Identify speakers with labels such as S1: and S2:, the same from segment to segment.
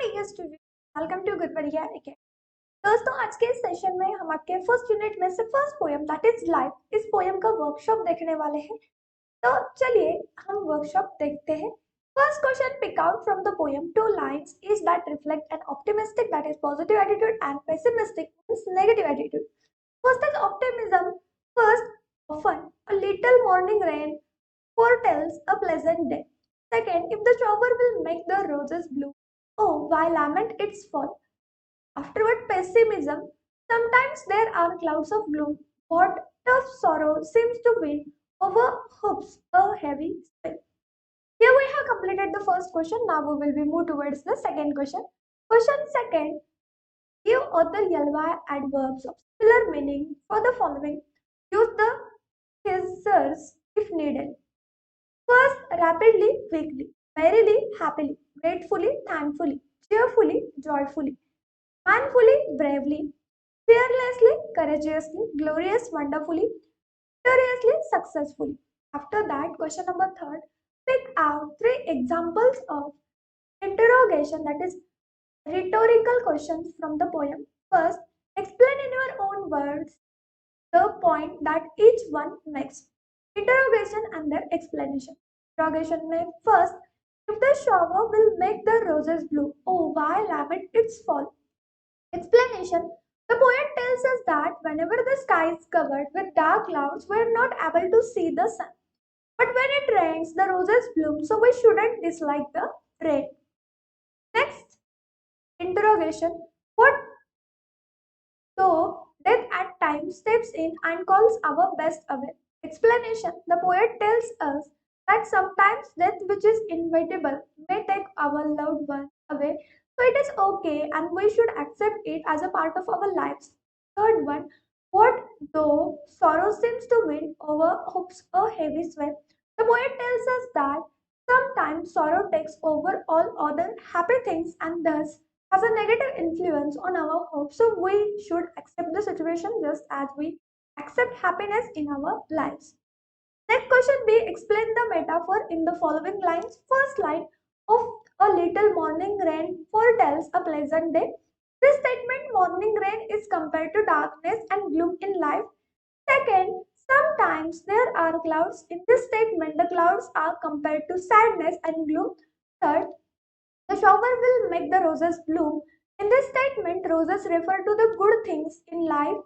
S1: Dear student, welcome to Guruvariya academy. दोस्तों, आज के इस सेशन में हम आपके फर्स्ट यूनिट में से first poem that is life इस पोएम का वर्कशॉप देखने वाले हैं। तो चलिए हम वर्कशॉप देखते हैं। First question, pick out from the poem two lines is that reflect an optimistic that is positive attitude and pessimistic means negative attitude. First is optimism. First, often a little morning rain foretells a pleasant day. Second, if the shower will make the roses blue, oh, why lament its fall? Afterward, pessimism. Sometimes there are clouds of gloom. What tough sorrow seems to win over hopes a heavy spell. Here we have completed the first question. Now we will be moved towards the second question. Question second. Give other yellow adverbs of similar meaning for the following. Use the scissors if needed. First, rapidly, quickly, merrily, happily, gratefully, thankfully, cheerfully, joyfully, manfully, bravely, fearlessly, courageously, glorious, wonderfully, victoriously, successfully. After that, question number third, pick out three examples of interrogation, that is rhetorical questions from the poem. First, explain in your own words the point that each one makes. Interrogation and their explanation. Interrogation में first, if the shower will make the roses blue, oh why lament its fall? Explanation. The poet tells us that whenever the sky is covered with dark clouds, we are not able to see the sun. But when it rains, the roses bloom, so we shouldn't dislike the rain. Next, interrogation. What though death at times steps in and calls our best away? Explanation. The poet tells us that sometimes death, which is inevitable, may take our loved ones away. So it is okay and we should accept it as a part of our lives. Third one, what though sorrow seems to win over hopes a heavy swell? The poet tells us that sometimes sorrow takes over all other happy things and thus has a negative influence on our hopes. So we should accept the situation just as we accept happiness in our lives. Next question B. Explain the metaphor in the following lines. First line, of a little morning rain foretells a pleasant day. This statement, morning rain, is compared to darkness and gloom in life. Second, sometimes there are clouds. In this statement, the clouds are compared to sadness and gloom. Third, the shower will make the roses bloom. In this statement, roses refer to the good things in life.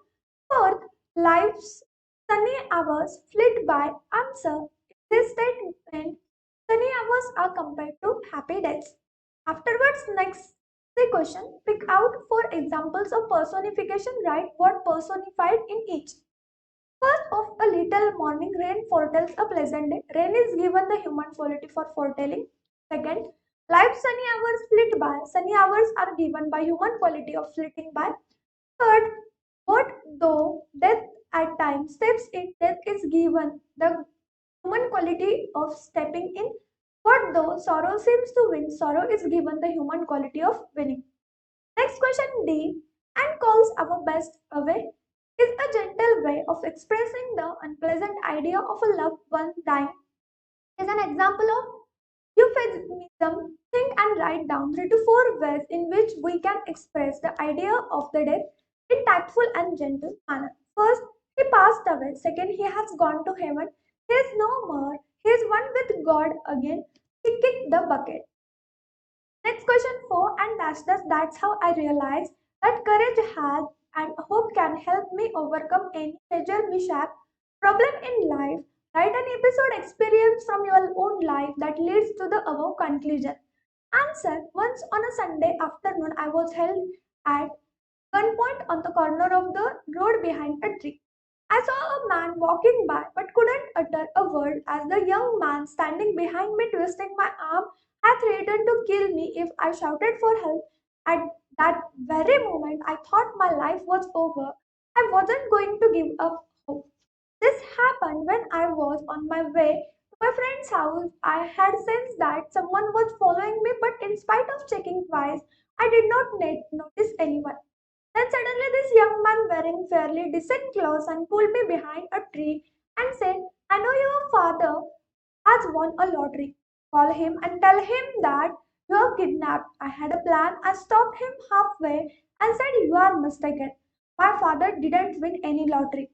S1: Fourth, life's sunny hours flit by. Answer. In this statement, sunny hours are compared to happy days. Afterwards, next the question, pick out four examples of personification. Write what personified in each. First, of a little morning rain foretells a pleasant day. Rain is given the human quality for foretelling. Second, life's sunny hours flit by. Sunny hours are given by human quality of flitting by. Third, what though death at times steps in, death is given the human quality of stepping in. What though sorrow seems to win, sorrow is given the human quality of winning. Next question D, and calls our best away, is a gentle way of expressing the unpleasant idea of a loved one dying. Is an example of euphemism. Think and write down 3 to 4 ways in which we can express the idea of the death in tactful and gentle manner. First, he passed away. Second, he has gone to heaven. He is no more. He is one with God again. He kicked the bucket. Next question 4, and that's how I realized that courage has and hope can help me overcome any major mishap, problem in life. Write an episode experience from your own life that leads to the above conclusion. Answer. Once on a Sunday afternoon, I was held at gunpoint on the corner of the road behind a tree. I saw a man walking by but couldn't utter a word as the young man standing behind me twisting my arm had threatened to kill me if I shouted for help. At that very moment, I thought my life was over. I wasn't going to give up hope. This happened when I was on my way to my friend's house. I had sensed that someone was following me, but in spite of checking twice, I did not notice anyone. Then suddenly this young man wearing fairly decent clothes and pulled me behind a tree and said, I know your father has won a lottery. Call him and tell him that You are kidnapped. I had a plan. I stopped him halfway and said, You are mistaken. My father didn't win any lottery.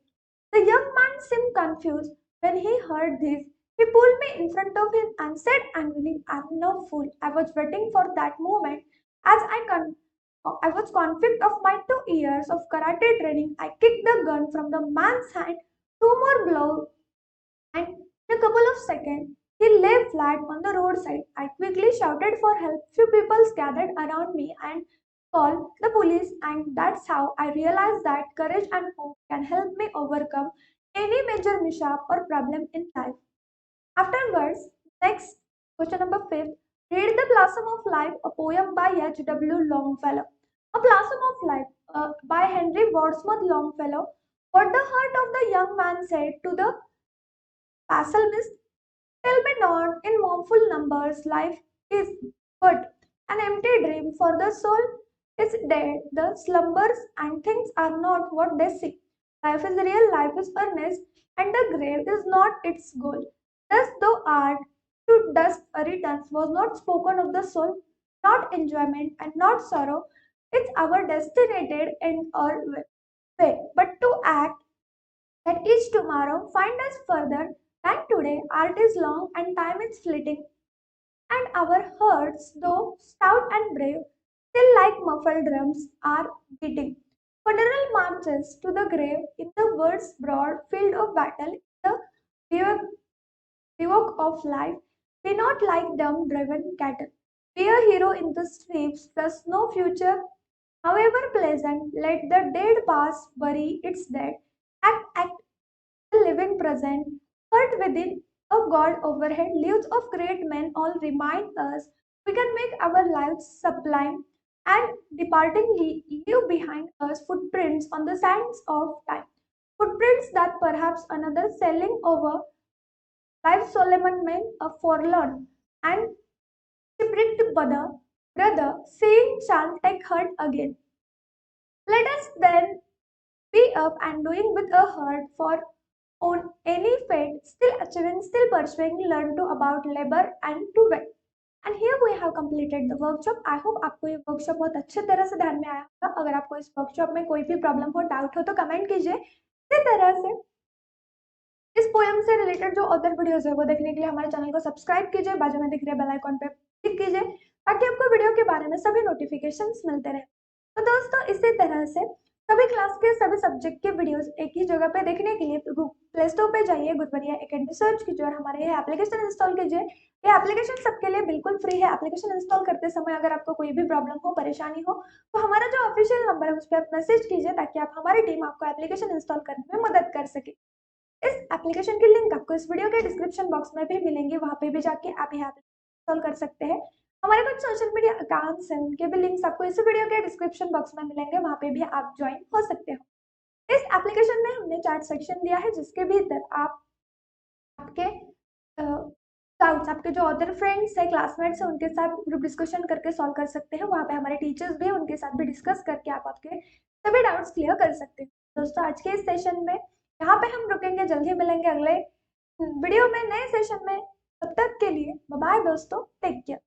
S1: The young man seemed confused when he heard this. He pulled me in front of him and said angrily, I'm no fool. I was waiting for that moment. As I was convict of my 2 years of karate training, I kicked the gun from the man's hand. Two more blows, and in a couple of seconds, he lay flat on the roadside. I quickly shouted for help. Few people gathered around me and called the police, and that's how I realized that courage and hope can help me overcome any major mishap or problem in life. Afterwards, next question number 5. Read The Blossom of Life, a poem by H.W. Longfellow. A Blossom of Life by Henry Wadsworth Longfellow. What the heart of the young man said to the pessimist, tell me not in mournful numbers, life is but an empty dream, for the soul is dead, the slumbers and things are not what they seem. Life is real, life is earnest, and the grave is not its goal. Thus, though art to dust returns was not spoken of the soul, not enjoyment and not sorrow, it's our destinated end or way, but to act that each tomorrow find us further than today. Art is long and time is fleeting, and our hearts, though stout and brave, still like muffled drums are beating. Funeral marches to the grave in the world's broad field of battle, the bivouac of life. Be not like dumb driven cattle. Be a hero in the streets, thus no future. However pleasant, let the dead past bury its dead. Act the living present, hurt within a God overhead, lives of great men all remind us we can make our lives sublime and departing leave behind us footprints on the sands of time. Footprints that perhaps another sailing over life Solomon made a forlorn and shipwrecked brother, saying shall take hurt again. Let us then be up and doing with a heart for on any fate, still achieving, still pursuing, learn to about labor and to wait. And here we have completed the workshop. I hope आपको ये workshop बहुत अच्छे तरह से ध्यान में आया होगा। अगर आपको इस वर्कशॉप में कोई भी प्रॉब्लम हो, डाउट हो तो कमेंट कीजिए। इसी तरह से इस पोएम से रिलेटेड जो अदर वीडियोस है वो देखने के लिए हमारे चैनल को सब्सक्राइब कीजिए, बाजू में दिख रहे बेल आइकॉन पे क्लिक कीजिए ताकि आपको वीडियो के बारे में सभी नोटिफिकेशंस मिलते रहे। तो दोस्तों, इसी तरह से सभी क्लास के सभी सब्जेक्ट के वीडियोस एक ही जगह पे देखने के लिए प्ले स्टोर पे जाइए, गुरवरिया एकेडमी सर्च कीजिए और हमारे ये एप्लीकेशन इंस्टॉल कीजिए। ये एप्लीकेशन सबके लिए बिल्कुल फ्री है। एप्लीकेशन इंस्टॉल करते समय अगर आपको कोई भी प्रॉब्लम हो, परेशानी हो, तो हमारा जो ऑफिशियल नंबर है उस पर आप मैसेज कीजिए ताकि आप हमारी टीम आपको एप्लीकेशन इंस्टॉल करने में मदद कर सके। इस एप्लीकेशन की लिंक आपको इस वीडियो के डिस्क्रिप्शन बॉक्स में भी मिलेंगे, वहां पे भी जाके आप यह इंस्टॉल कर सकते हैं। हमारे कुछ सोशल मीडिया अकाउंट्स हैं, उनके भी लिंक्स आपको इस वीडियो के डिस्क्रिप्शन बॉक्स में मिलेंगे, वहां पे भी आप ज्वाइन हो सकते हो। इस एप्लीकेशन में हमने चैट सेक्शन दिया है जिसके भीतर आप आपके डाउट्स, आपके जो अदर फ्रेंड्स है, क्लासमेट्स है, उनके साथ ग्रुप डिस्कशन करके सॉल्व कर सकते हैं। वहाँ पे हमारे टीचर्स भी हैं, उनके साथ भी डिस्कस करके आप आपके सभी डाउट्स क्लियर कर सकते हैं। दोस्तों, आज के इस सेशन में यहाँ पे हम रुकेंगे, जल्दी मिलेंगे अगले वीडियो में नए सेशन में। तब तक के लिए बाय बाय दोस्तों, टेक केयर।